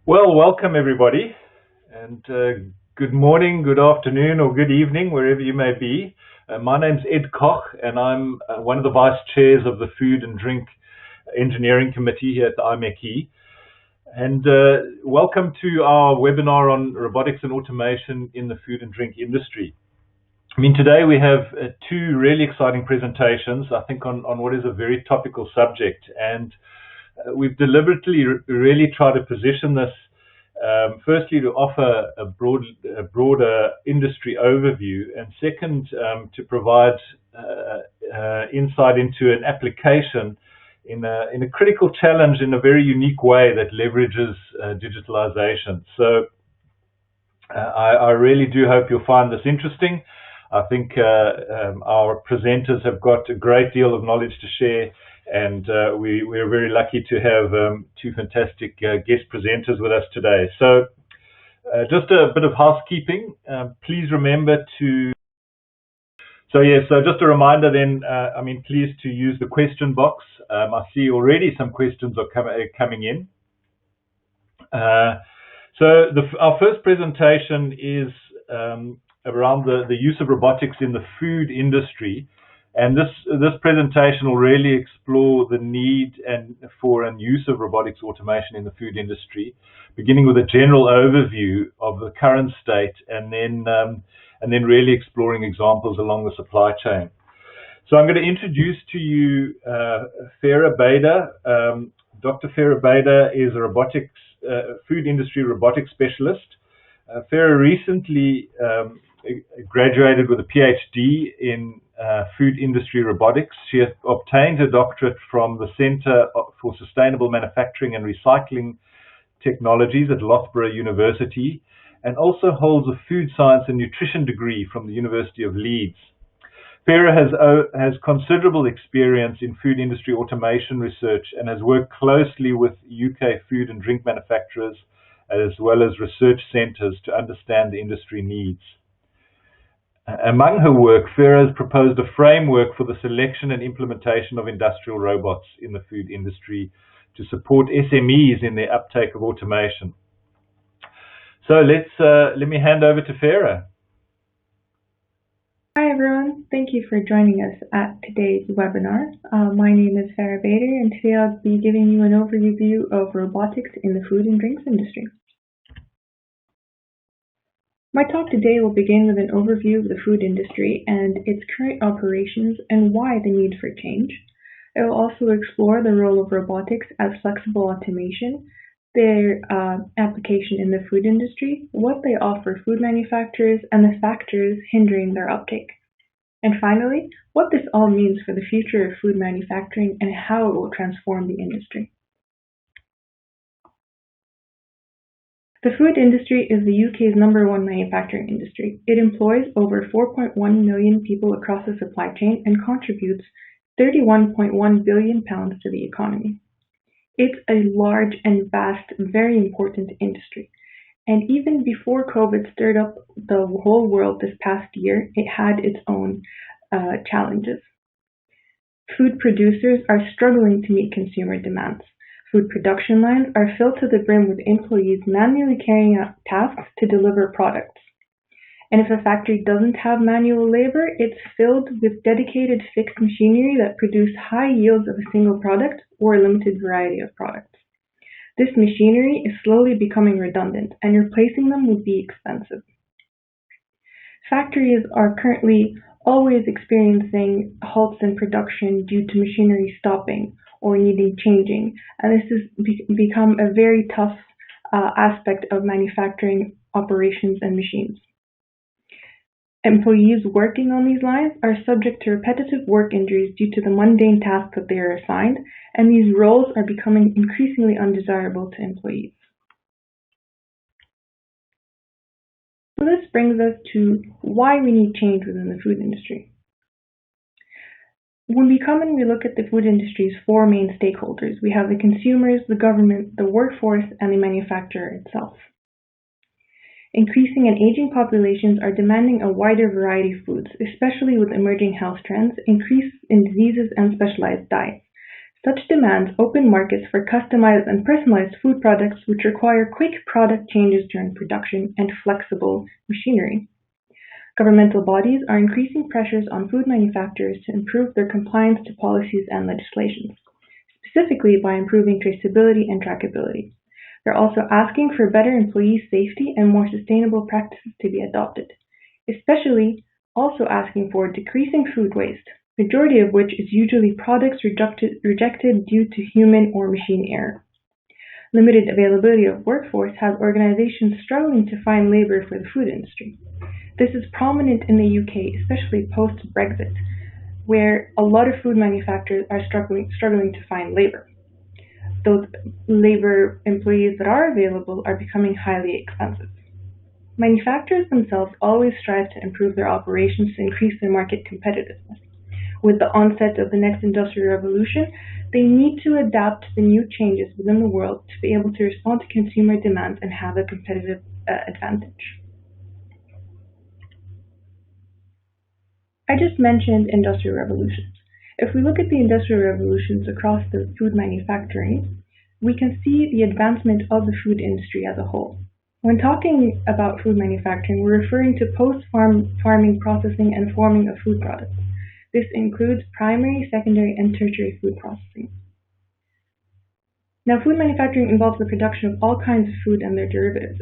Well, welcome everybody, and good morning, good afternoon, or good evening, wherever you may be. My name's Ed Koch, and I'm one of the vice chairs of the Food and Drink Engineering Committee here at the IMechE. And welcome to our webinar on robotics and automation in the food and drink industry. Today we have two really exciting presentations, I think, on what is a very topical subject. And we've deliberately really tried to position this, firstly, to offer a broader industry overview, and second, to provide insight into an application in a critical challenge in a very unique way that leverages digitalization. So I really do hope you'll find this interesting. I think our presenters have got a great deal of knowledge to share, and we're very lucky to have two fantastic guest presenters with us today. So just a bit of housekeeping. Please remember to... So just a reminder then, please to use the question box. I see already some questions are coming in. Our first presentation is around the use of robotics in the food industry. And this presentation will really explore the need for and use of robotics automation in the food industry, beginning with a general overview of the current state, and then really exploring examples along the supply chain. So I'm going to introduce to you Farah Bader. Dr. Farah Bader is a food industry robotics specialist. Farah recently graduated with a PhD in food industry robotics. She has obtained her doctorate from the Center for Sustainable Manufacturing and Recycling Technologies at Loughborough University, and also holds a food science and nutrition degree from the University of Leeds. Farah has considerable experience in food industry automation research and has worked closely with UK food and drink manufacturers as well as research centres to understand the industry needs. Among her work, Farah has proposed a framework for the selection and implementation of industrial robots in the food industry to support SMEs in their uptake of automation. So let me hand over to Farah. Hi everyone, thank you for joining us at today's webinar. My name is Farah Bader, and today I'll be giving you an overview of robotics in the food and drinks industry. My talk today will begin with an overview of the food industry and its current operations and why the need for change. I will also explore the role of robotics as flexible automation, their application in the food industry, what they offer food manufacturers, and the factors hindering their uptake. And finally, what this all means for the future of food manufacturing and how it will transform the industry. The food industry is the UK's #1 manufacturing industry. It employs over 4.1 million people across the supply chain and contributes £31.1 billion to the economy. It's a large and vast, very important industry. And even before COVID stirred up the whole world this past year, it had its own challenges. Food producers are struggling to meet consumer demands. Food production lines are filled to the brim with employees manually carrying out tasks to deliver products. And if a factory doesn't have manual labor, it's filled with dedicated fixed machinery that produce high yields of a single product or a limited variety of products. This machinery is slowly becoming redundant, and replacing them would be expensive. Factories are currently always experiencing halts in production due to machinery stopping or needing changing, and this has become a very tough aspect of manufacturing operations and machines. Employees working on these lines are subject to repetitive work injuries due to the mundane tasks that they are assigned, and these roles are becoming increasingly undesirable to employees. So this brings us to why we need change within the food industry. When we come and we look at the food industry's four main stakeholders, we have the consumers, the government, the workforce, and the manufacturer itself. Increasing and aging populations are demanding a wider variety of foods, especially with emerging health trends, increase in diseases, and specialized diets. Such demands open markets for customized and personalized food products which require quick product changes during production and flexible machinery. Governmental bodies are increasing pressures on food manufacturers to improve their compliance to policies and legislations, specifically by improving traceability and trackability. They're also asking for better employee safety and more sustainable practices to be adopted, especially also asking for decreasing food waste, majority of which is usually products rejected due to human or machine error. Limited availability of workforce has organizations struggling to find labor for the food industry. This is prominent in the UK, especially post-Brexit, where a lot of food manufacturers are struggling to find labor. Those labor employees that are available are becoming highly expensive. Manufacturers themselves always strive to improve their operations to increase their market competitiveness. With the onset of the next industrial revolution, they need to adapt to the new changes within the world to be able to respond to consumer demands and have a competitive advantage. I just mentioned industrial revolutions. If we look at the industrial revolutions across the food manufacturing, we can see the advancement of the food industry as a whole. When talking about food manufacturing, we're referring to post-farming processing and forming of food products. This includes primary, secondary, and tertiary food processing. Now, food manufacturing involves the production of all kinds of food and their derivatives.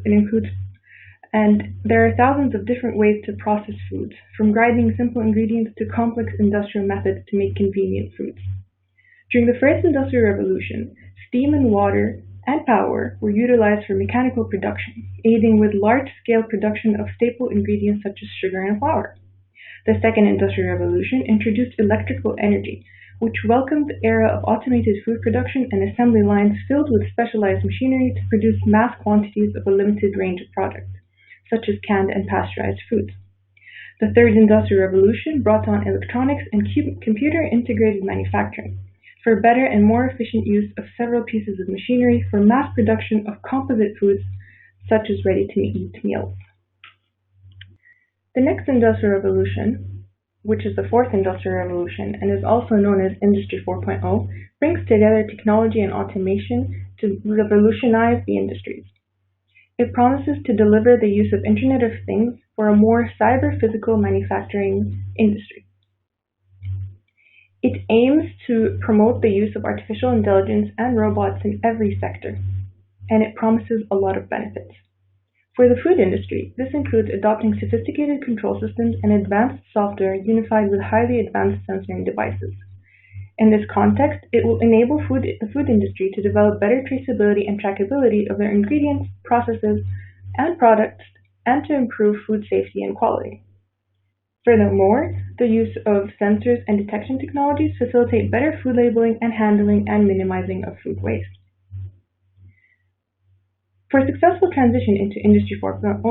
And there are thousands of different ways to process foods, from grinding simple ingredients to complex industrial methods to make convenient foods. During the first industrial revolution, steam and water and power were utilized for mechanical production, aiding with large-scale production of staple ingredients such as sugar and flour. The second industrial revolution introduced electrical energy, which welcomed the era of automated food production and assembly lines filled with specialized machinery to produce mass quantities of a limited range of products, such as canned and pasteurized foods. The third industrial revolution brought on electronics and computer-integrated manufacturing for better and more efficient use of several pieces of machinery for mass production of composite foods, such as ready-to-eat meals. The next industrial revolution, which is the fourth industrial revolution and is also known as Industry 4.0, brings together technology and automation to revolutionize the industries. It promises to deliver the use of Internet of Things for a more cyber-physical manufacturing industry. It aims to promote the use of artificial intelligence and robots in every sector, and it promises a lot of benefits. For the food industry, this includes adopting sophisticated control systems and advanced software unified with highly advanced sensory devices. In this context, it will enable the food industry to develop better traceability and trackability of their ingredients, processes, and products, and to improve food safety and quality. Furthermore, the use of sensors and detection technologies facilitate better food labeling and handling and minimizing of food waste. For successful transition into Industry 4.0,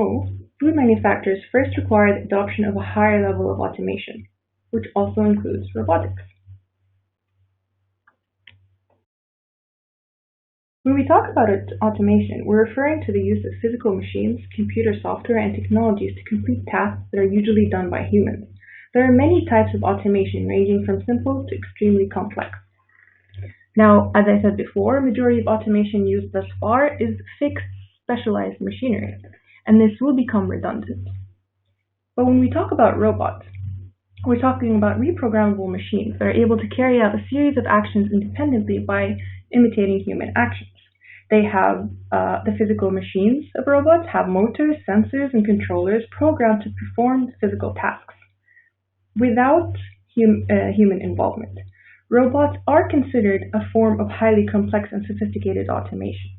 food manufacturers first require the adoption of a higher level of automation, which also includes robotics. When we talk about automation, we're referring to the use of physical machines, computer software, and technologies to complete tasks that are usually done by humans. There are many types of automation, ranging from simple to extremely complex. Now, as I said before, majority of automation used thus far is fixed, specialized machinery, and this will become redundant. But when we talk about robots, we're talking about reprogrammable machines that are able to carry out a series of actions independently by imitating human actions. They have the physical machines of robots have motors, sensors, and controllers programmed to perform physical tasks without human involvement. Robots are considered a form of highly complex and sophisticated automation.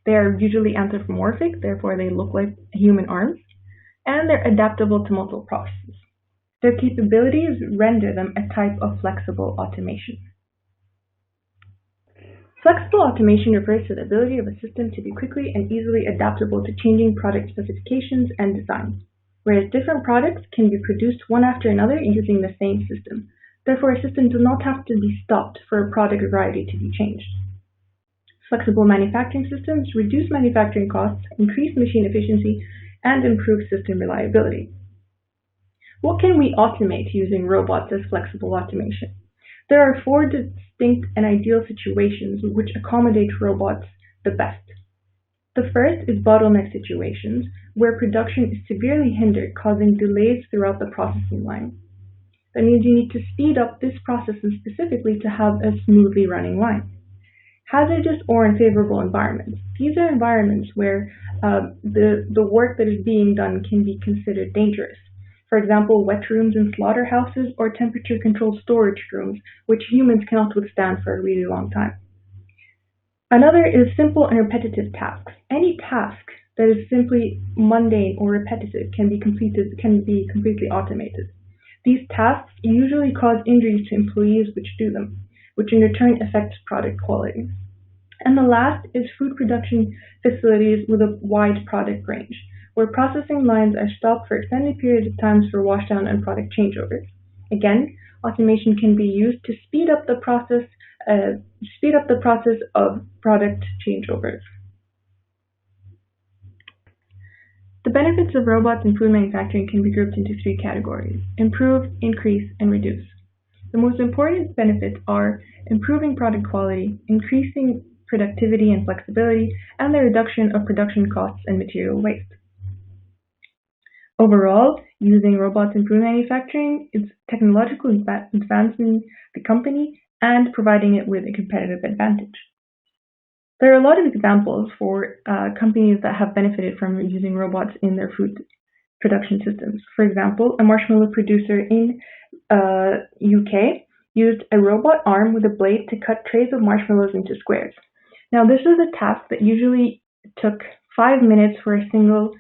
They are usually anthropomorphic, therefore they look like human arms, and they're adaptable to multiple processes. Their capabilities render them a type of flexible automation. Flexible automation refers to the ability of a system to be quickly and easily adaptable to changing product specifications and designs, whereas different products can be produced one after another using the same system. Therefore, a system does not have to be stopped for a product variety to be changed. Flexible manufacturing systems reduce manufacturing costs, increase machine efficiency, and improve system reliability. What can we automate using robots as flexible automation? There are four distinct and ideal situations which accommodate robots the best. The first is bottleneck situations, where production is severely hindered, causing delays throughout the processing line. That means you need to speed up this process specifically to have a smoothly running line. Hazardous or unfavorable environments. These are environments where the work that is being done can be considered dangerous. For example, wet rooms in slaughterhouses or temperature-controlled storage rooms, which humans cannot withstand for a really long time. Another is simple and repetitive tasks. Any task that is simply mundane or repetitive can be completely automated. These tasks usually cause injuries to employees which do them, which in return affects product quality. And the last is food production facilities with a wide product range, where processing lines are stopped for extended periods of times for washdown and product changeovers. Again, automation can be used to speed up the process of product changeovers. The benefits of robots in food manufacturing can be grouped into three categories: improve, increase, and reduce. The most important benefits are improving product quality, increasing productivity and flexibility, and the reduction of production costs and material waste. Overall, using robots in food manufacturing is technological advancing the company and providing it with a competitive advantage. There are a lot of examples for companies that have benefited from using robots in their food production systems. For example, a marshmallow producer in UK used a robot arm with a blade to cut trays of marshmallows into squares. Now, this is a task that usually took 5 minutes for a single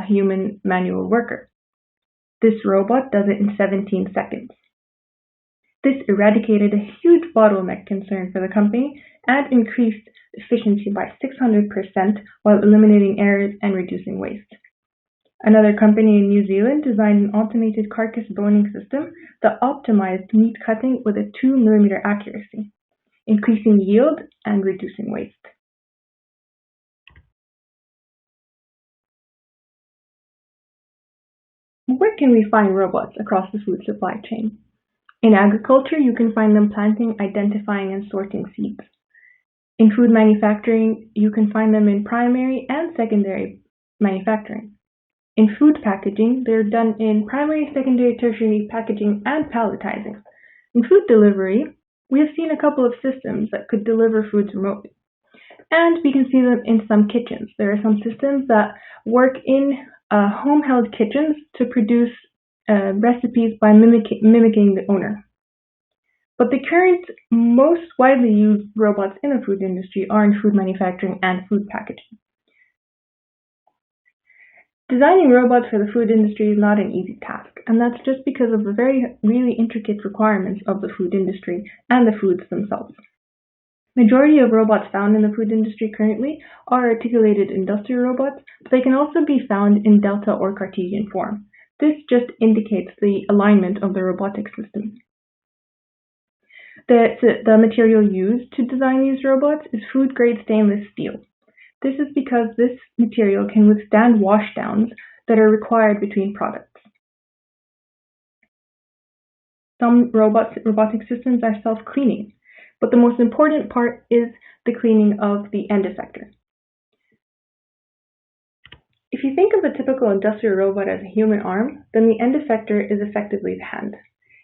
human manual worker. This robot does it in 17 seconds. This eradicated a huge bottleneck concern for the company and increased efficiency by 600% while eliminating errors and reducing waste. Another company in New Zealand designed an automated carcass boning system that optimized meat cutting with a 2 mm accuracy, increasing yield and reducing waste. Where can we find robots across the food supply chain? In agriculture, you can find them planting, identifying, and sorting seeds. In food manufacturing, you can find them in primary and secondary manufacturing. In food packaging, they're done in primary, secondary, tertiary packaging, and palletizing. In food delivery, we have seen a couple of systems that could deliver foods remotely. And we can see them in some kitchens. There are some systems that work in home-held kitchens to produce recipes by mimicking the owner. But the current most widely used robots in the food industry are in food manufacturing and food packaging. Designing robots for the food industry is not an easy task, and that's just because of the really intricate requirements of the food industry and the foods themselves. Majority of robots found in the food industry currently are articulated industrial robots, but they can also be found in delta or Cartesian form. This just indicates the alignment of the robotic system. The material used to design these robots is food-grade stainless steel. This is because this material can withstand washdowns that are required between products. Some robotic systems are self-cleaning, but the most important part is the cleaning of the end effector. If you think of a typical industrial robot as a human arm, then the end effector is effectively the hand.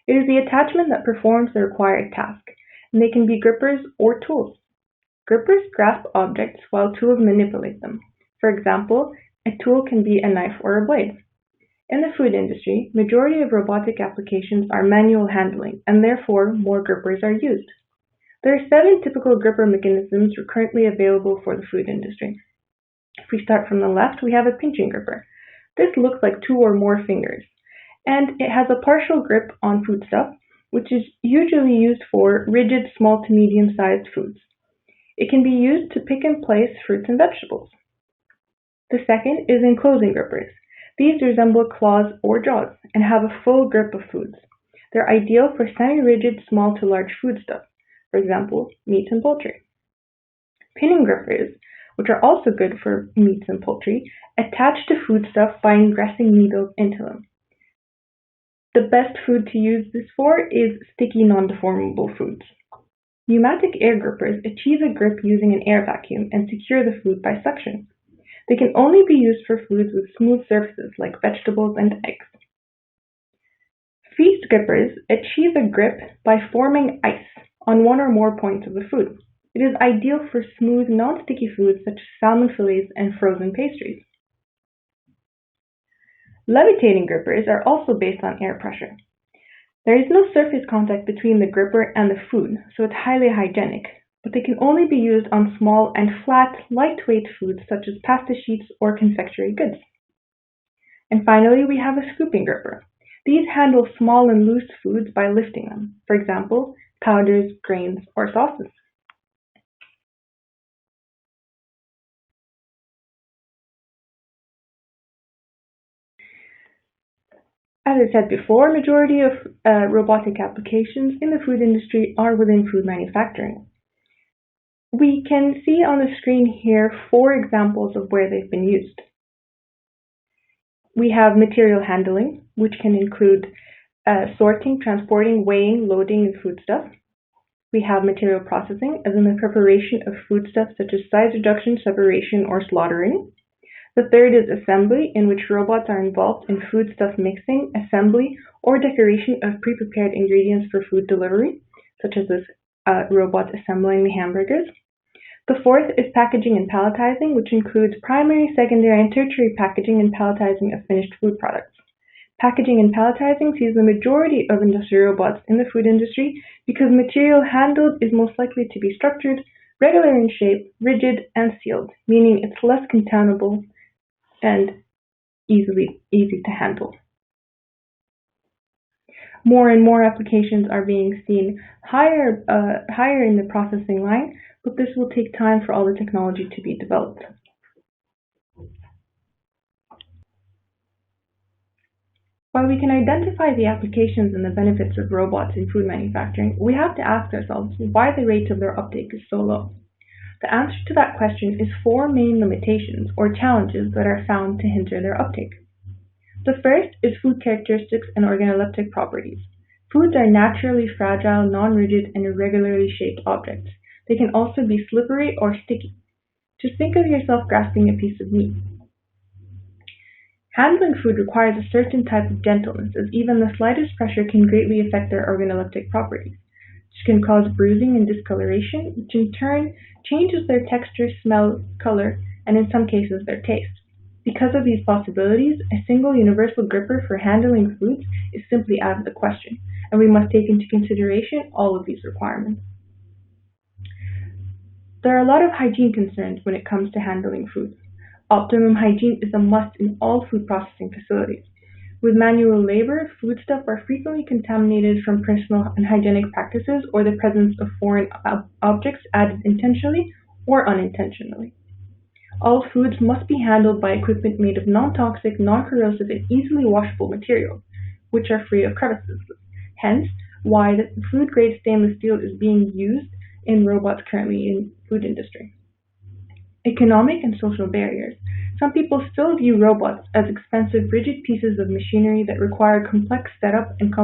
It is the attachment that performs the required task, and they can be grippers or tools. Grippers grasp objects while tools manipulate them. For example, a tool can be a knife or a blade. In the food industry, majority of robotic applications are manual handling, and therefore more grippers are used. There are 7 typical gripper mechanisms currently available for the food industry. If we start from the left, we have a pinching gripper. This looks like 2 or more fingers, and it has a partial grip on foodstuff, which is usually used for rigid small to medium-sized foods. It can be used to pick and place fruits and vegetables. The second is enclosing grippers. These resemble claws or jaws and have a full grip of foods. They're ideal for semi-rigid small to large foodstuff, for example, meat and poultry. Pinning grippers, which are also good for meats and poultry, attach to foodstuff by ingressing needles into them. The best food to use this for is sticky non-deformable foods. Pneumatic air grippers achieve a grip using an air vacuum and secure the food by suction. They can only be used for foods with smooth surfaces like vegetables and eggs. Feast grippers achieve a grip by forming ice on one or more points of the food. It is ideal for smooth, non-sticky foods such as salmon fillets and frozen pastries. Levitating grippers are also based on air pressure. There is no surface contact between the gripper and the food, so it's highly hygienic, but they can only be used on small and flat, lightweight foods such as pasta sheets or confectionery goods. And finally, we have a scooping gripper. These handle small and loose foods by lifting them, for example, powders, grains, or sauces. As I said before, majority of robotic applications in the food industry are within food manufacturing. We can see on the screen here 4 examples of where they've been used. We have material handling, which can include sorting, transporting, weighing, loading, and foodstuff. We have material processing, as in the preparation of foodstuff such as size reduction, separation, or slaughtering. The third is assembly, in which robots are involved in foodstuff mixing, assembly, or decoration of pre-prepared ingredients for food delivery, such as this robot assembling the hamburgers. The fourth is packaging and palletizing, which includes primary, secondary, and tertiary packaging and palletizing of finished food products. Packaging and palletizing sees the majority of industrial robots in the food industry because material handled is most likely to be structured, regular in shape, rigid, and sealed, meaning it's less contaminable and easy to handle. More and more applications are being seen higher in the processing line, but this will take time for all the technology to be developed. While we can identify the applications and the benefits of robots in food manufacturing, we have to ask ourselves why the rate of their uptake is so low. The answer to that question is 4 main limitations or challenges that are found to hinder their uptake. The first is food characteristics and organoleptic properties. Foods are naturally fragile, non-rigid, and irregularly shaped objects. They can also be slippery or sticky. Just think of yourself grasping a piece of meat. Handling food requires a certain type of gentleness, as even the slightest pressure can greatly affect their organoleptic properties, which can cause bruising and discoloration, which in turn changes their texture, smell, color, and in some cases their taste. Because of these possibilities, a single universal gripper for handling foods is simply out of the question, and we must take into consideration all of these requirements. There are a lot of hygiene concerns when it comes to handling food. Optimum hygiene is a must in all food processing facilities. With manual labor, foodstuff are frequently contaminated from personal and hygienic practices or the presence of foreign objects added intentionally or unintentionally. All foods must be handled by equipment made of non-toxic, non-corrosive, and easily washable materials, which are free of crevices. Hence, why the food-grade stainless steel is being used in robots currently in the food industry. Economic and social barriers. Some people still view robots as expensive, rigid pieces of machinery that require complex setup and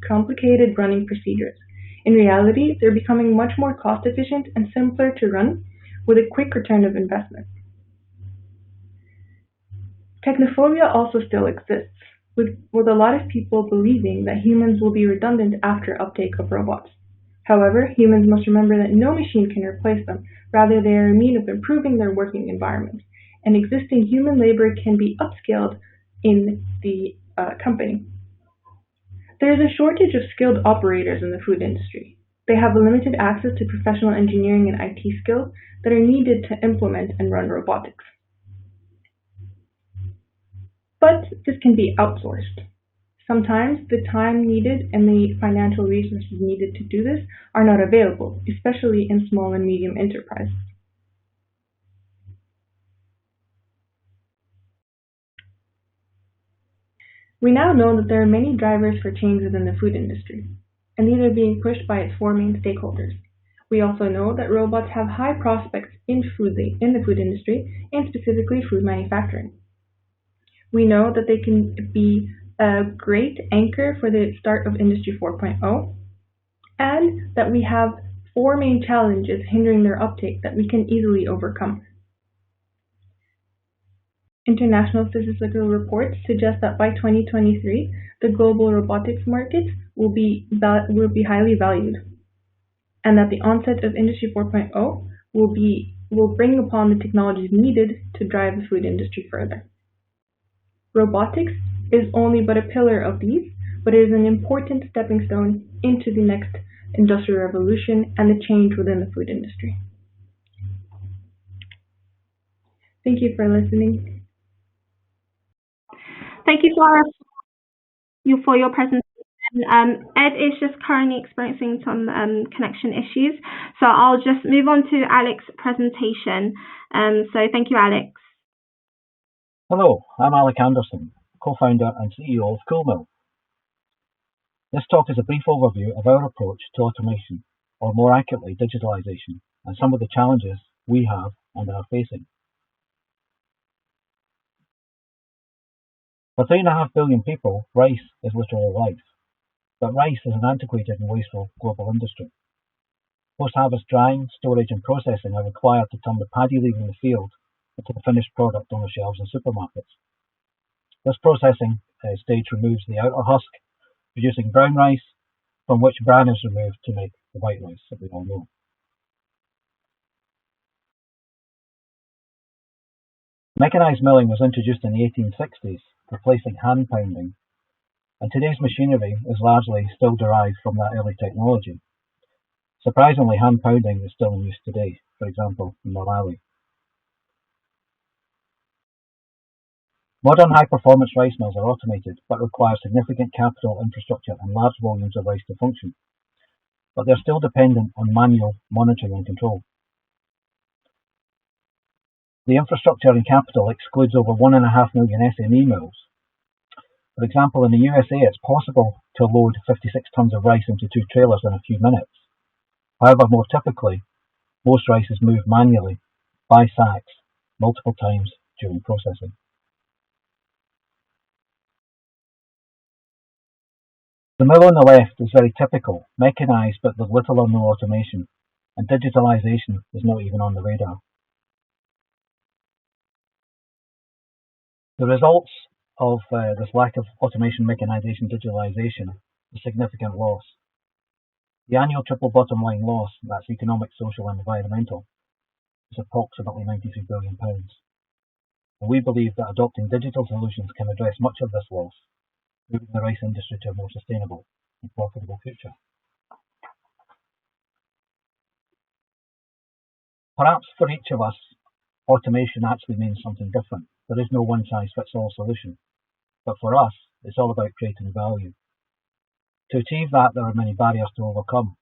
complicated running procedures. In reality, they're becoming much more cost-efficient and simpler to run with a quick return of investment. Technophobia also still exists, with a lot of people believing that humans will be redundant after uptake of robots. However, humans must remember that no machine can replace them. Rather, they are a means of improving their working environment, and existing human labor can be upskilled in the company. There is a shortage of skilled operators in the food industry. They have limited access to professional engineering and IT skills that are needed to implement and run robotics. But this can be outsourced. Sometimes the time needed and the financial resources needed to do this are not available, especially in small and medium enterprises. We now know that there are many drivers for change within the food industry, and these are being pushed by its 4 main stakeholders. We also know that robots have high prospects in the food industry, and specifically food manufacturing. We know that they can be a great anchor for the start of Industry 4.0, and that we have four main challenges hindering their uptake that we can easily overcome. International statistical reports suggest that by 2023, the global robotics market will be highly valued, and that the onset of Industry 4.0 will bring upon the technologies needed to drive the food industry further. Robotics is only but a pillar of these, but it is an important stepping stone into the next industrial revolution and the change within the food industry. Thank you for listening. Thank you, for your presentation. Ed is just currently experiencing some connection issues, so I'll just move on to Alex's presentation. So thank you, Alex. Hello, I'm Alec Anderson, co-founder and CEO of CoolMill. This talk is a brief overview of our approach to automation, or more accurately, digitalization, and some of the challenges we have and are facing. For 3.5 billion people, rice is literally life. But rice is an antiquated and wasteful global industry. Post-harvest drying, storage and processing are required to turn the paddy leaving the field into the finished product on the shelves in supermarkets. This processing stage removes the outer husk, producing brown rice, from which bran is removed to make the white rice that we all know. Mechanised milling was introduced in the 1860s, replacing hand pounding, and today's machinery is largely still derived from that early technology. Surprisingly, hand pounding is still in use today, for example, in Malawi. Modern high-performance rice mills are automated, but require significant capital infrastructure and large volumes of rice to function. But they're still dependent on manual monitoring and control. The infrastructure and capital excludes over 1.5 million SME mills. For example, in the USA, it's possible to load 56 tons of rice into 2 trailers in a few minutes. However, more typically, most rice is moved manually by sacks multiple times during processing. The mill on the left is very typical, mechanised but with little or no automation, and digitalisation is not even on the radar. The results of this lack of automation, mechanisation, digitalisation is significant loss. The annual triple bottom line loss, that's economic, social and environmental, is approximately £93 billion. And we believe that adopting digital solutions can address much of this loss, moving the rice industry to a more sustainable and profitable future. Perhaps for each of us, automation actually means something different. There is no one-size-fits-all solution. But for us, it's all about creating value. To achieve that, there are many barriers to overcome.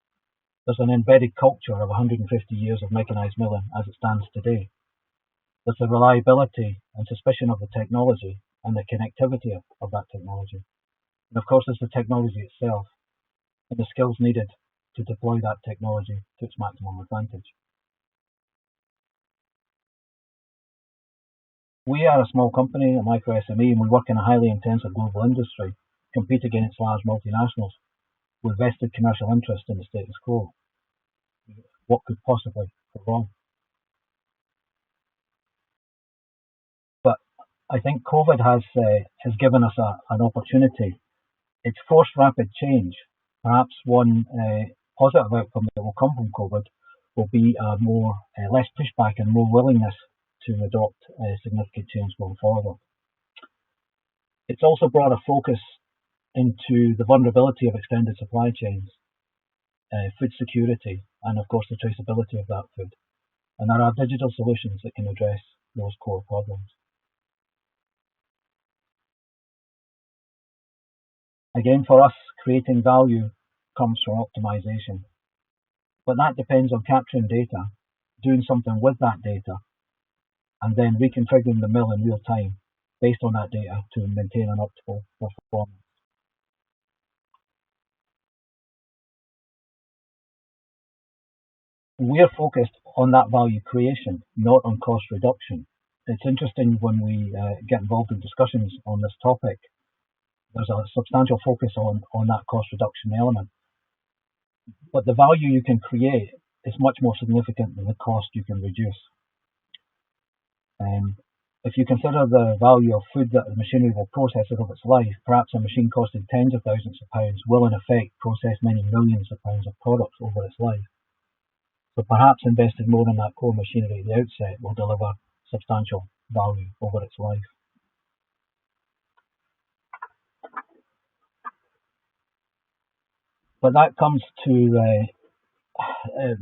There's an embedded culture of 150 years of mechanised milling as it stands today. There's the reliability and suspicion of the technology and the connectivity of that technology. And of course, there's the technology itself and the skills needed to deploy that technology to its maximum advantage. We are a small company, a micro SME, and we work in a highly intensive global industry, compete against large multinationals with vested commercial interest in the status quo. What could possibly go wrong? But I think COVID has given us an opportunity. It's forced rapid change. Perhaps one positive outcome that will come from COVID will be less pushback and more willingness to adopt significant change going forward. It's also brought a focus into the vulnerability of extended supply chains, food security, and of course the traceability of that food. And there are digital solutions that can address those core problems. Again, for us, creating value comes from optimization. But that depends on capturing data, doing something with that data, and then reconfiguring the mill in real time based on that data to maintain an optimal performance. We are focused on that value creation, not on cost reduction. It's interesting when we get involved in discussions on this topic there's a substantial focus on that cost reduction element. But the value you can create is much more significant than the cost you can reduce. If you consider the value of food that the machinery will process over its life, perhaps a machine costing tens of thousands of pounds will in effect process many millions of pounds of products over its life. So perhaps investing more in that core machinery at the outset will deliver substantial value over its life. But that comes to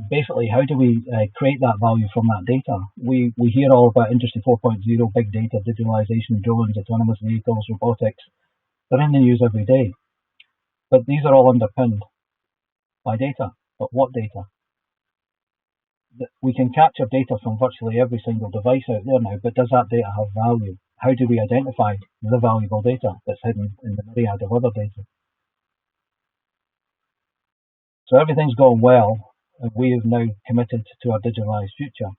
basically, how do we create that value from that data? We hear all about Industry 4.0, big data, digitalization, drones, autonomous vehicles, robotics. They're in the news every day. But these are all underpinned by data. But what data? We can capture data from virtually every single device out there now, but does that data have value? How do we identify the valuable data that's hidden in the myriad of other data? So everything's going well, and we have now committed to our digitalised future.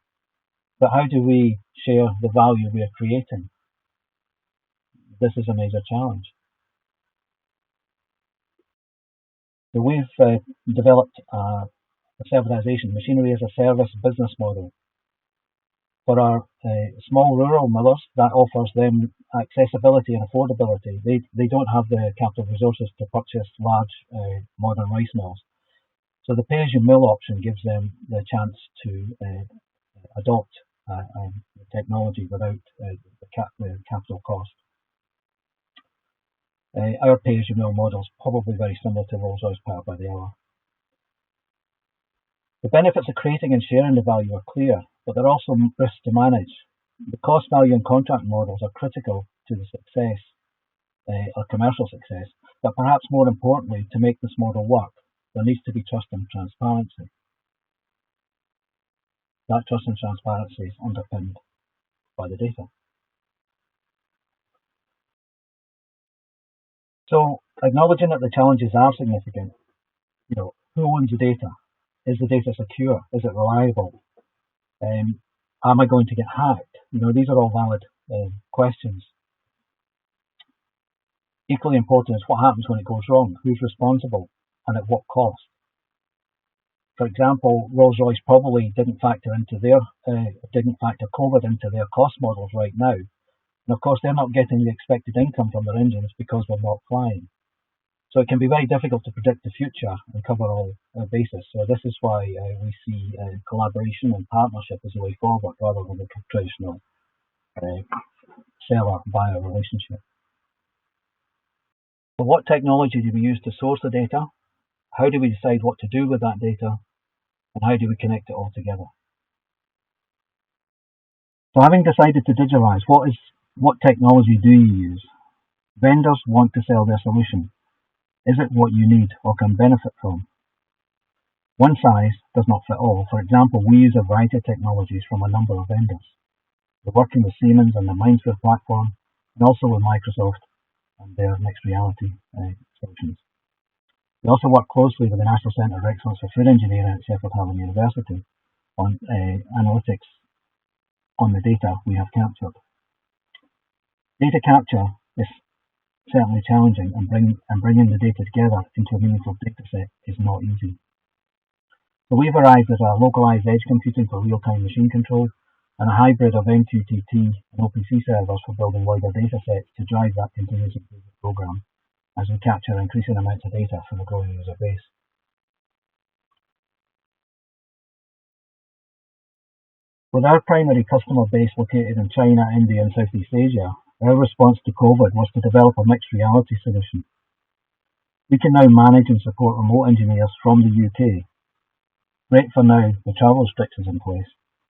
But how do we share the value we are creating? This is a major challenge. So we've developed a servitization, machinery as a service business model. For our small rural millers, that offers them accessibility and affordability. They don't have the capital resources to purchase large modern rice mills. So the pay-as-you-mill option gives them the chance to adopt technology without the capital cost. Our pay-as-you-mill model is probably very similar to Rolls-Royce Power by the Hour. The benefits of creating and sharing the value are clear, but there are also risks to manage. The cost, value and contract models are critical to the success, or commercial success, but perhaps more importantly, to make this model work, there needs to be trust and transparency. That trust and transparency is underpinned by the data. So, acknowledging that the challenges are significant, who owns the data? Is the data secure? Is it reliable? Am I going to get hacked? These are all valid questions. Equally important is what happens when it goes wrong. Who's responsible and at what cost? For example, Rolls-Royce probably didn't factor COVID into their cost models right now. And of course, they're not getting the expected income from their engines because they're not flying. So it can be very difficult to predict the future and cover all bases. So this is why we see collaboration and partnership as a way forward rather than the traditional seller-buyer relationship. So what technology do we use to source the data? How do we decide what to do with that data? And how do we connect it all together? So having decided to digitalize, what technology do you use? Vendors want to sell their solution. Is it what you need or can benefit from? One size does not fit all. For example, we use a variety of technologies from a number of vendors. We're working with Siemens and the Mindsphere platform, and also with Microsoft and their mixed reality solutions. We also work closely with the National Centre of Excellence for Food Engineering at Sheffield Hallam University on analytics on the data we have captured. Data capture is certainly challenging, and bringing the data together into a meaningful data set is not easy. So we've arrived at a localized edge computing for real-time machine control and a hybrid of MQTT and OpenC servers for building wider data sets to drive that continuous improvement program as we capture increasing amounts of data from a growing user base. With our primary customer base located in China, India and Southeast Asia, our response to COVID was to develop a mixed reality solution. We can now manage and support remote engineers from the UK. Great for now, the travel restrictions in place,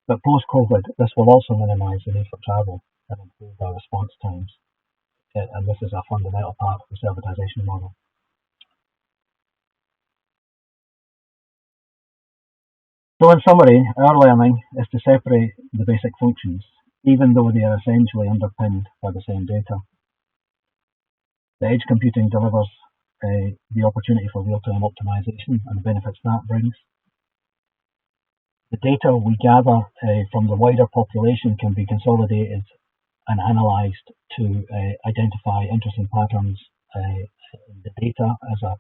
but post-COVID, this will also minimise the need for travel and improve our response times. And this is a fundamental part of the servitization model. So in summary, our learning is to separate the basic functions, even though they are essentially underpinned by the same data. The edge computing delivers the opportunity for real-time optimization and the benefits that brings. The data we gather from the wider population can be consolidated and analysed to identify interesting patterns the data as a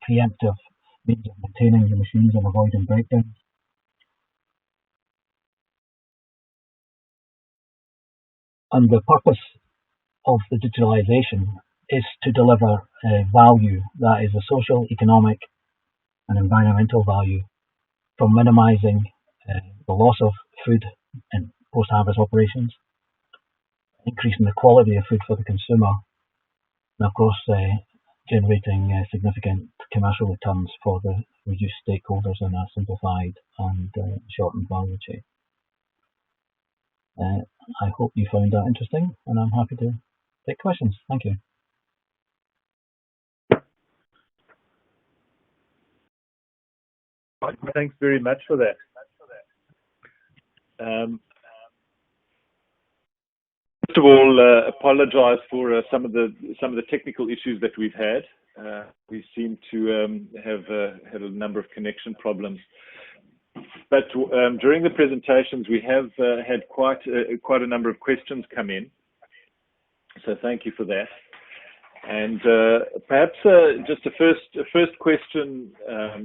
preemptive means of maintaining the machines and avoiding breakdowns. And the purpose of the digitalization is to deliver value, that is the social, economic and environmental value, from minimizing the loss of food in post-harvest operations, increasing the quality of food for the consumer, and of course generating significant commercial returns for the reduced stakeholders in a simplified and shortened value chain. I hope you found that interesting, and I'm happy to take questions. Thank you. Thanks very much for that. First of all, apologize for some of the technical issues that we've had. We seem to have had a number of connection problems. But during the presentations, we have had quite a number of questions come in. So thank you for that. And perhaps just a first question.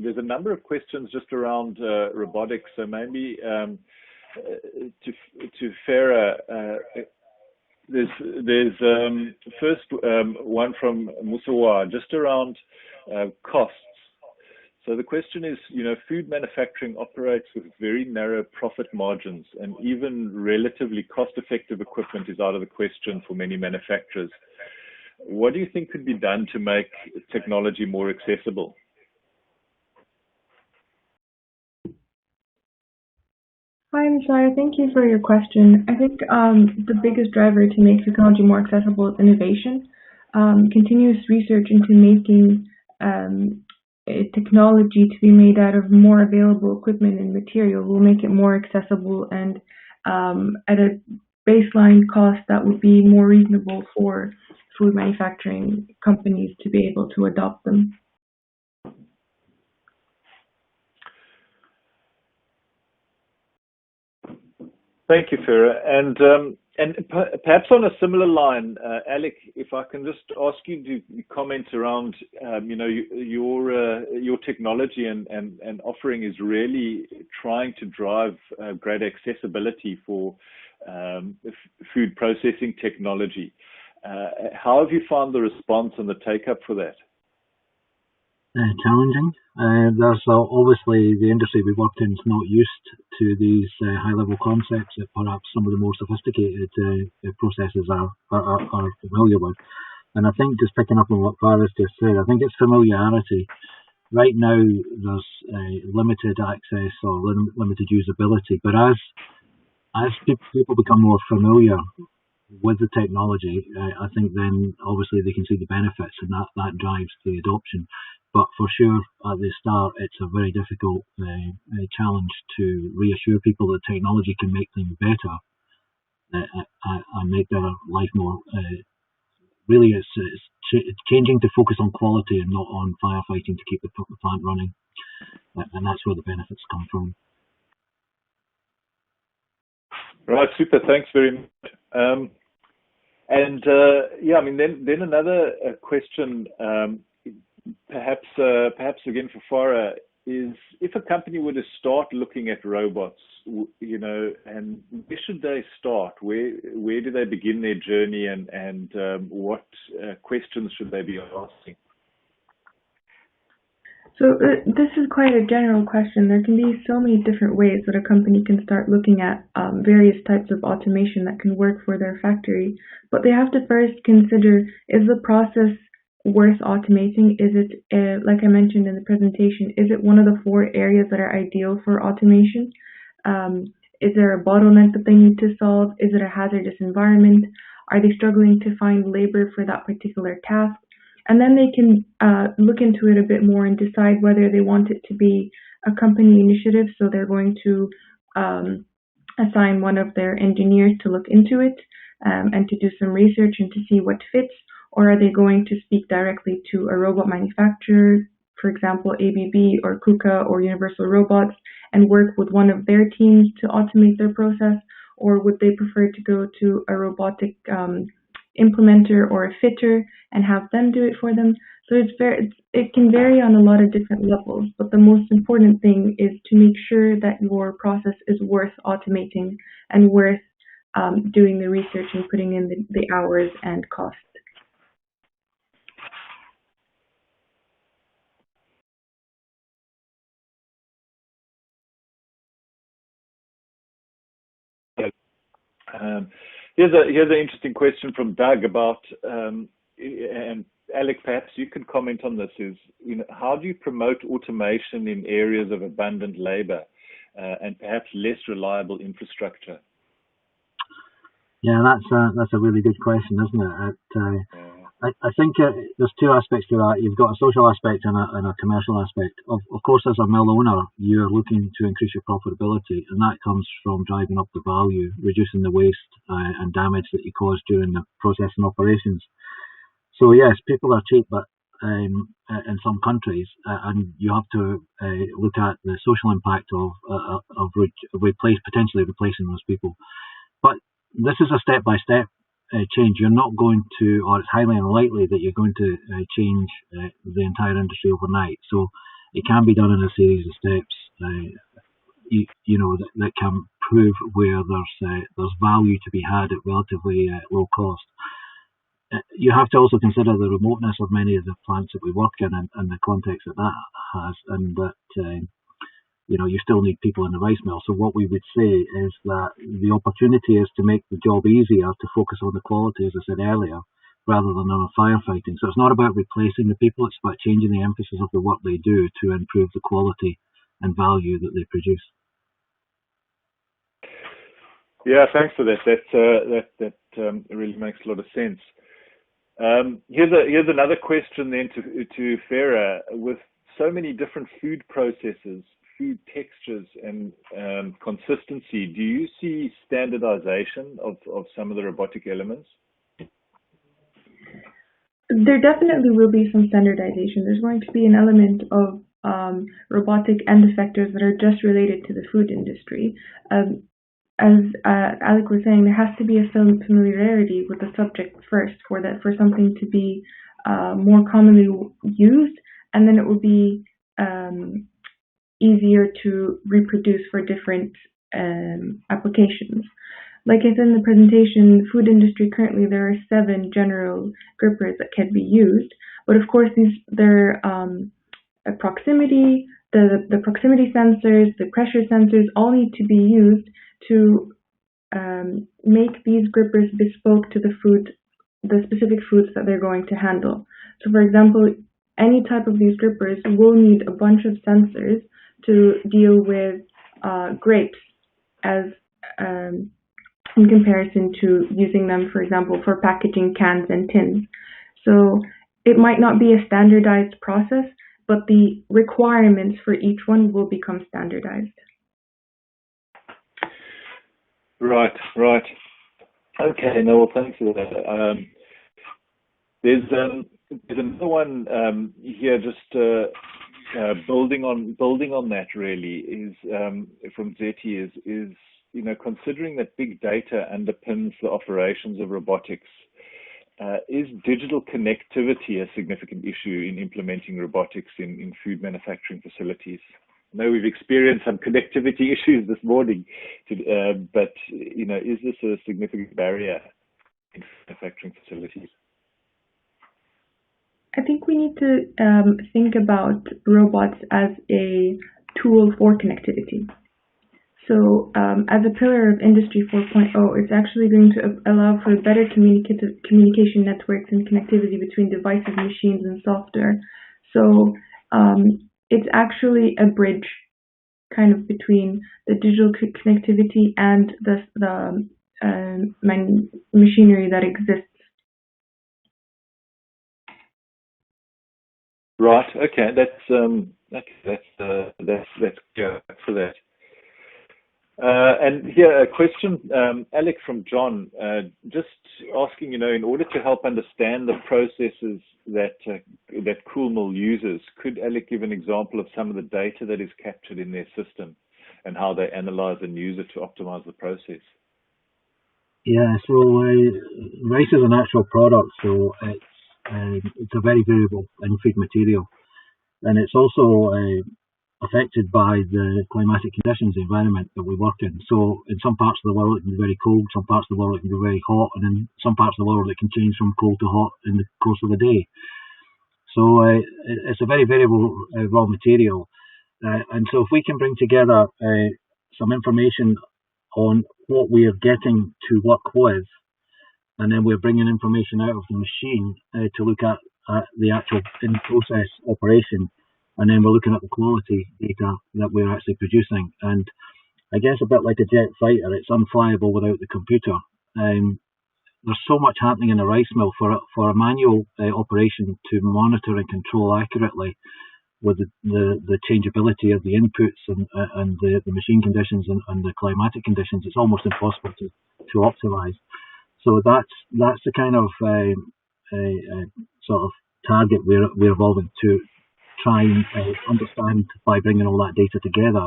There's a number of questions just around robotics. So maybe to Farah, there's first one from Musawa just around costs. So the question is, food manufacturing operates with very narrow profit margins, and even relatively cost-effective equipment is out of the question for many manufacturers. What do you think could be done to make technology more accessible? Hi, Messiah. Thank you for your question. I think the biggest driver to make technology more accessible is innovation. Continuous research into making technology to be made out of more available equipment and material will make it more accessible and at a baseline cost that would be more reasonable for food manufacturing companies to be able to adopt them. Thank you, Farah. And perhaps on a similar line, Alec, if I can just ask you to comment around, your technology and offering is really trying to drive greater accessibility for food processing technology. How have you found the response and the take-up for that? Challenging. There's obviously the industry we worked in is not used to these high-level concepts that perhaps some of the more sophisticated processes are familiar with. And I think just picking up on what Farah just said, I think it's familiarity. Right now, there's limited access or limited usability, but as people become more familiar with the technology, I think then obviously they can see the benefits, and that drives the adoption. But for sure, at the start, it's a very difficult challenge to reassure people that technology can make things better and make their life more. Really, it's changing to focus on quality and not on firefighting to keep the plant running, and that's where the benefits come from. Right, super. Thanks very much. Then another question. Perhaps again for Farah, is if a company were to start looking at robots, and where should they start? Where do they begin their journey, and what questions should they be asking? So this is quite a general question. There can be so many different ways that a company can start looking at various types of automation that can work for their factory. But they have to first consider, is the process worth automating? Is it, like I mentioned in the presentation, is it one of the 4 areas that are ideal for automation? Is there a bottleneck that they need to solve? Is it a hazardous environment? Are they struggling to find labor for that particular task? And then they can look into it a bit more and decide whether they want it to be a company initiative. So they're going to assign one of their engineers to look into it and to do some research and to see what fits. Or are they going to speak directly to a robot manufacturer, for example, ABB or KUKA or Universal Robots, and work with one of their teams to automate their process? Or would they prefer to go to a robotic implementer or a fitter and have them do it for them. So it can vary on a lot of different levels, but the most important thing is to make sure that your process is worth automating and worth doing the research and putting in the hours and cost. Here's an interesting question from Doug about, and Alec, perhaps you can comment on this, is, how do you promote automation in areas of abundant labor and perhaps less reliable infrastructure? Yeah, that's a really good question, isn't it? I think there's two aspects to that. You've got a social aspect and a commercial aspect. Of course, as a mill owner, you're looking to increase your profitability, and that comes from driving up the value, reducing the waste and damage that you cause during the processing operations. So yes, people are cheap, but in some countries, and you have to look at the social impact of potentially replacing those people. But this is a step-by-step change. You're not going to, or it's highly unlikely that you're going to change the entire industry overnight. So it can be done in a series of steps, that can prove where there's value to be had at relatively low cost. You have to also consider the remoteness of many of the plants that we work in and the context that has, and that you still need people in the rice mill. So what we would say is that the opportunity is to make the job easier, to focus on the quality, as I said earlier, rather than on firefighting. So it's not about replacing the people, it's about changing the emphasis of the work they do to improve the quality and value that they produce. Yeah, thanks for that. That really makes a lot of sense. Here's another question then to Farah. With so many different food processes, food textures, and consistency, do you see standardization of some of the robotic elements? There definitely will be some standardization. There's going to be an element of robotic end effectors that are just related to the food industry. As Alec was saying, there has to be a familiarity with the subject first for something to be more commonly used, and then it will be easier to reproduce for different applications. Like I said in the presentation, food industry currently there are 7 general grippers that can be used, but of course their proximity, the proximity sensors, the pressure sensors all need to be used to make these grippers bespoke to the specific foods that they're going to handle. So for example, any type of these grippers will need a bunch of sensors to deal with grapes as in comparison to using them, for example, for packaging cans and tins. So it might not be a standardized process, but the requirements for each one will become standardized. Right. Okay, no, well, thanks for that. There's another one here, just building on that really, is from Zeti, is considering that big data underpins the operations of robotics, is digital connectivity a significant issue in implementing robotics in food manufacturing facilities? I know we've experienced some connectivity issues this morning, but is this a significant barrier in manufacturing facilities? I think we need to think about robots as a tool for connectivity. So as a pillar of Industry 4.0, it's actually going to allow for better communication networks and connectivity between devices, machines, and software. So it's actually a bridge kind of between the digital connectivity and the machinery that exists. Right. Okay. That's good for that. And here a question, Alec, from John, just asking, in order to help understand the processes that Coolmill uses, could Alec give an example of some of the data that is captured in their system and how they analyze and use it to optimize the process? Yeah, so rice is a natural product, so it's a very variable in-feed material, and it's also affected by the climatic conditions, the environment that we work in. So in some parts of the world it can be very cold, some parts of the world it can be very hot, and in some parts of the world it can change from cold to hot in the course of the day. So it's a very variable raw material, and so if we can bring together some information on what we are getting to work with, and then we're bringing information out of the machine to look at the actual in-process operation, and then we're looking at the quality data that we're actually producing. And I guess a bit like a jet fighter, it's unflyable without the computer. There's so much happening in a rice mill for a manual operation to monitor and control accurately with the changeability of the inputs and the machine conditions and the climatic conditions. It's almost impossible to optimize. So that's the kind of sort of target we're evolving to try and understand, by bringing all that data together,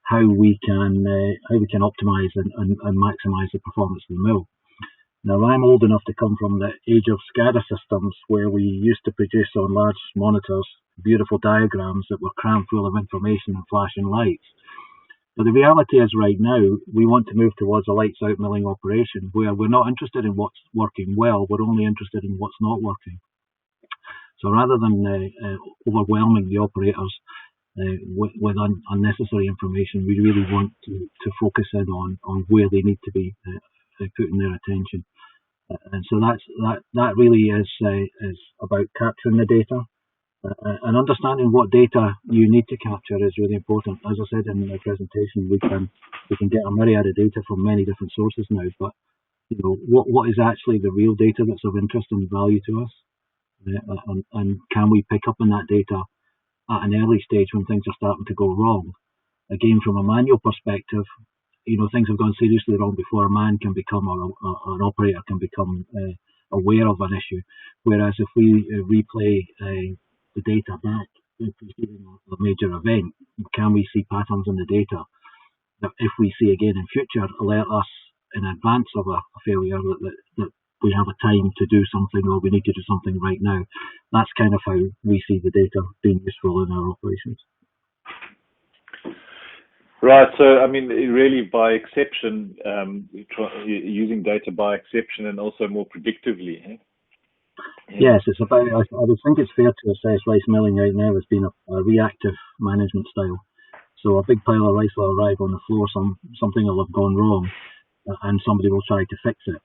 how we can optimize and maximize the performance of the mill. Now, I'm old enough to come from the age of SCADA systems, where we used to produce on large monitors beautiful diagrams that were crammed full of information and flashing lights. But the reality is, right now, we want to move towards a lights out milling operation where we're not interested in what's working well, we're only interested in what's not working. So rather than overwhelming the operators with unnecessary information, we really want to focus in on where they need to be putting their attention. And so that really is about capturing the data. And understanding what data you need to capture is really important. As I said in the presentation, we can get a myriad of data from many different sources now, but what is actually the real data that's of interest and value to us, and can we pick up on that data at an early stage when things are starting to go wrong? Again, from a manual perspective, things have gone seriously wrong before a man can become, or an operator can become aware of an issue. Whereas if we replay the data back preceding a major event, can we see patterns in the data that, if we see again in future, alert us in advance of a failure that we have a time to do something, or we need to do something right now? That's kind of how we see the data being useful in our operations. Right. So, I mean, really by exception, using data by exception and also more predictively. Eh? Yes, it's about. I would think it's fair to assess rice milling right now as being a reactive management style. So a big pile of rice will arrive on the floor, something will have gone wrong, and somebody will try to fix it,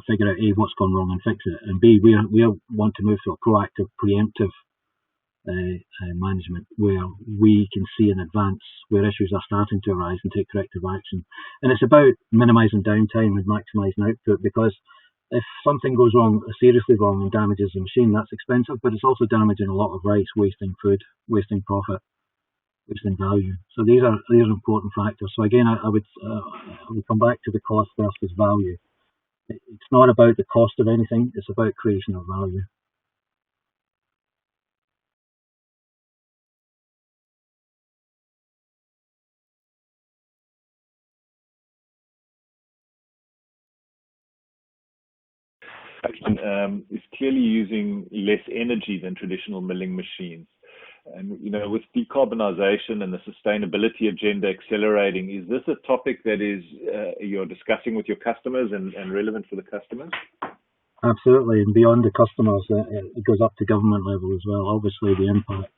figure out A, what's gone wrong and fix it, and B, we want to move to a proactive, preemptive management, where we can see in advance where issues are starting to arise and take corrective action. And it's about minimising downtime and maximising output, because if something goes wrong, seriously wrong, and damages the machine, that's expensive, but it's also damaging a lot of rice, wasting food, wasting profit, wasting value. So these are important factors. So again, I would come back to the cost versus value. It's not about the cost of anything, it's about creation of value. Is clearly using less energy than traditional milling machines. And, with decarbonisation and the sustainability agenda accelerating, is this a topic that is you're discussing with your customers and relevant for the customers? Absolutely, and beyond the customers, it goes up to government level as well. Obviously, the impact.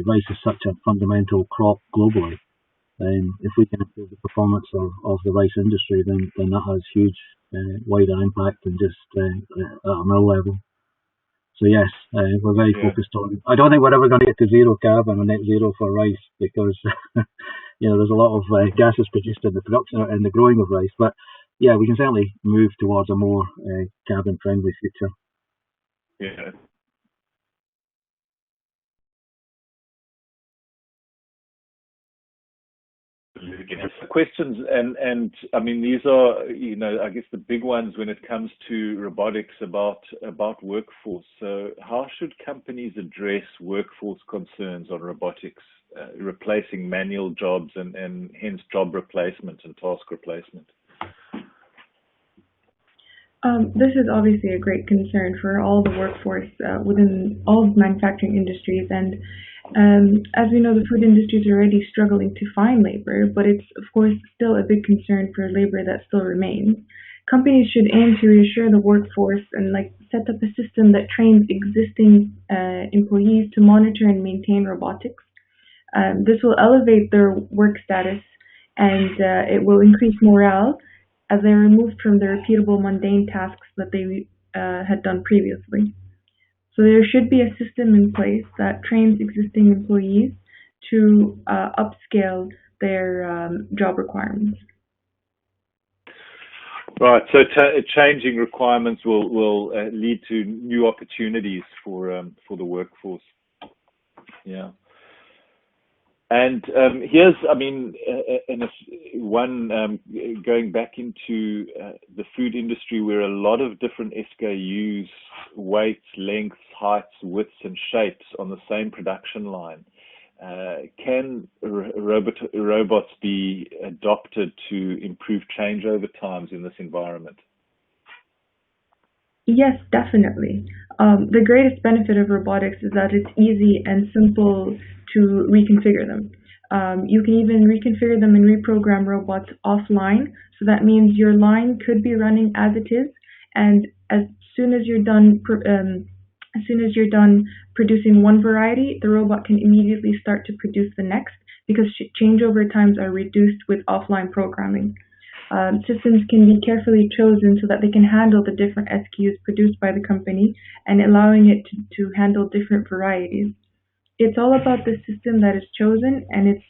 Rice is such a fundamental crop globally. If we can improve the performance of the rice industry, then that has huge wider impact than just at a mill level. So yes, we're very focused on. I don't think we're ever going to get to zero carbon or net zero for rice, because there's a lot of gases produced in the production and the growing of rice. But yeah, we can certainly move towards a more carbon friendly future. Yeah. Questions, and I mean, these are, I guess the big ones when it comes to robotics about workforce. So how should companies address workforce concerns on robotics, replacing manual jobs and hence job replacement and task replacement? This is obviously a great concern for all the workforce within all manufacturing industries, and as we know, the food industry is already struggling to find labor, but it's of course still a big concern for labor that still remains. Companies should aim to reassure the workforce and like set up a system that trains existing employees to monitor and maintain robotics. This will elevate their work status and it will increase morale as they're removed from the repeatable mundane tasks that they had done previously. So there should be a system in place that trains existing employees to upscale their job requirements. Right. So changing requirements will lead to new opportunities for the workforce. Yeah. And here's, I mean, going back into the food industry where a lot of different SKUs, weights, lengths, heights, widths, and shapes on the same production line. Can robots be adopted to improve changeover times in this environment? Yes, definitely. The greatest benefit of robotics is that it's easy and simple to reconfigure them. You can even reconfigure them and reprogram robots offline. So that means your line could be running as it is, and as soon as you're done, producing one variety, the robot can immediately start to produce the next because changeover times are reduced with offline programming. Systems can be carefully chosen so that they can handle the different SKUs produced by the company and allowing it to handle different varieties. It's all about the system that is chosen and its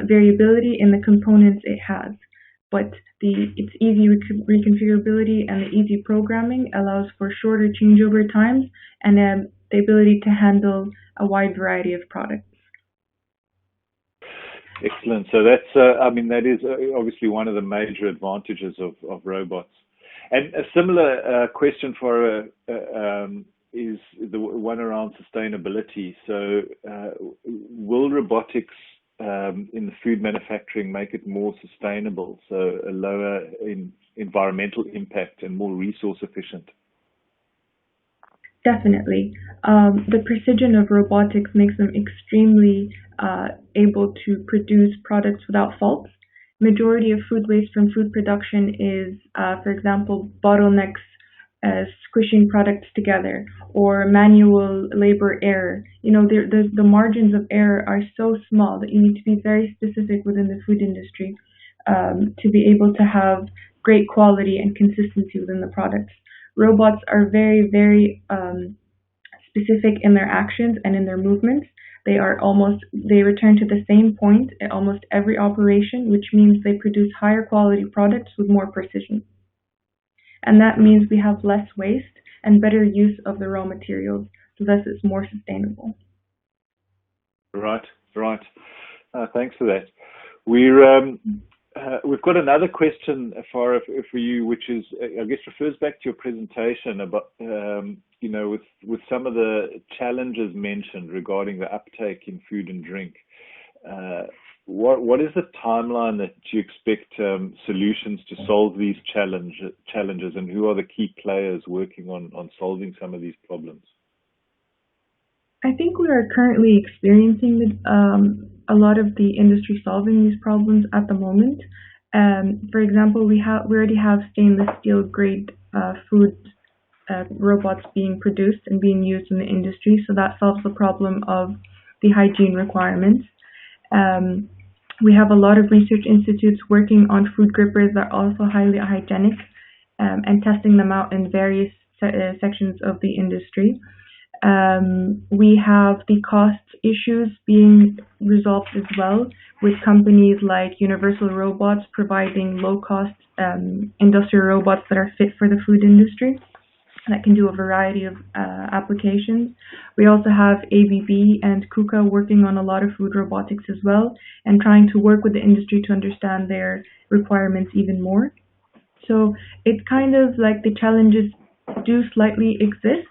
variability in the components it has. But its easy reconfigurability and the easy programming allows for shorter changeover times and the ability to handle a wide variety of products. Excellent. So that's, I mean, that is obviously one of the major advantages of robots. And a similar question for is the one around sustainability. So will robotics in the food manufacturing make it more sustainable, so a lower environmental impact and more resource efficient? Definitely. The precision of robotics makes them extremely able to produce products without faults. Majority of food waste from food production is, for example, bottlenecks squishing products together or manual labor error. You know, the margins of error are so small that you need to be very specific within the food industry to be able to have great quality and consistency within the products. Robots are very, very specific in their actions and in their movements. They return to the same point at almost every operation, which means they produce higher quality products with more precision. And that means we have less waste and better use of the raw materials, so thus it's more sustainable. Right. Thanks for that. We've got another question for you, which is, I guess, refers back to your presentation about, you know, with some of the challenges mentioned regarding the uptake in food and drink. What is the timeline that you expect solutions to solve these challenges, and who are the key players working on solving some of these problems? I think we are currently experiencing a lot of the industry solving these problems at the moment. For example, we already have stainless steel grade food robots being produced and being used in the industry, so that solves the problem of the hygiene requirements. We have a lot of research institutes working on food grippers that are also highly hygienic and testing them out in various sections of the industry. We have the cost issues being resolved as well, with companies like Universal Robots providing low-cost industrial robots that are fit for the food industry that can do a variety of applications. We also have ABB and KUKA working on a lot of food robotics as well and trying to work with the industry to understand their requirements even more. So it's kind of like the challenges do slightly exist.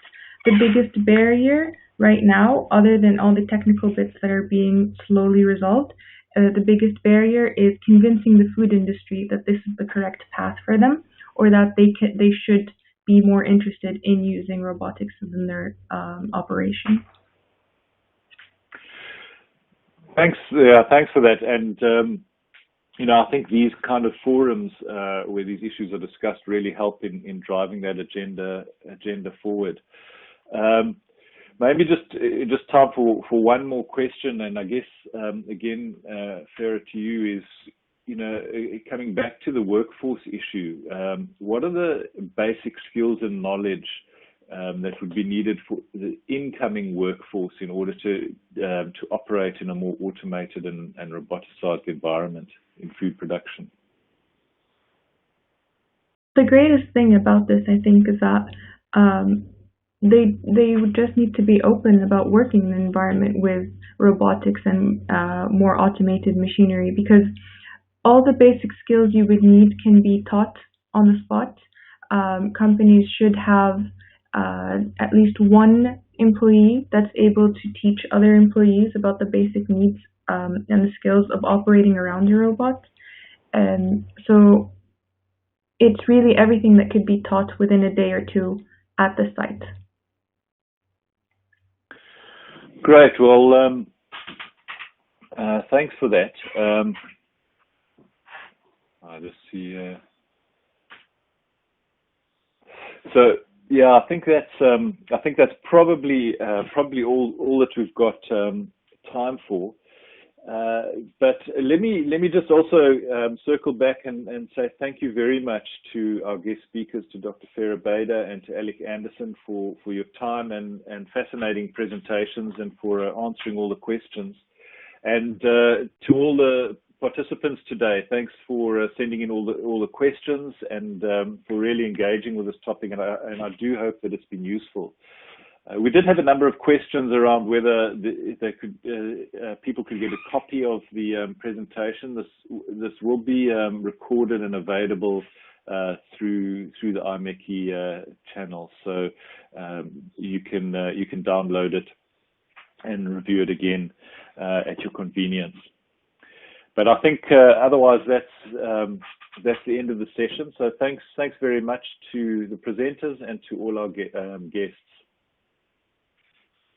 The biggest barrier right now, other than all the technical bits that are being slowly resolved, the biggest barrier is convincing the food industry that this is the correct path for them, or that they should be more interested in using robotics within their operation? Thanks. Yeah, thanks for that. And I think these kind of forums where these issues are discussed really help in driving that agenda forward. Maybe just time for one more question, and I guess again, Farah, to you is, coming back to the workforce issue. What are the basic skills and knowledge that would be needed for the incoming workforce in order to operate in a more automated and roboticized environment in food production? The greatest thing about this, I think, is that they would just need to be open about working in an environment with robotics and more automated machinery, because all the basic skills you would need can be taught on the spot. Companies should have at least one employee that's able to teach other employees about the basic needs and the skills of operating around a robot. And so it's really everything that could be taught within a day or two at the site. Great. Well, thanks for that. I just see. So yeah, I think that's probably all that we've got time for. But let me just also circle back and say thank you very much to our guest speakers, to Dr. Farah Bader and to Alec Anderson for your time and fascinating presentations, and for answering all the questions. And to all the participants today, thanks for sending in all the questions and for really engaging with this topic. And I do hope that it's been useful. We did have a number of questions around whether people could get a copy of the presentation. This will be recorded and available through the IMechE channel, so you can download it and review it again at your convenience. But I think otherwise that's the end of the session. So thanks very much to the presenters and to all our guests.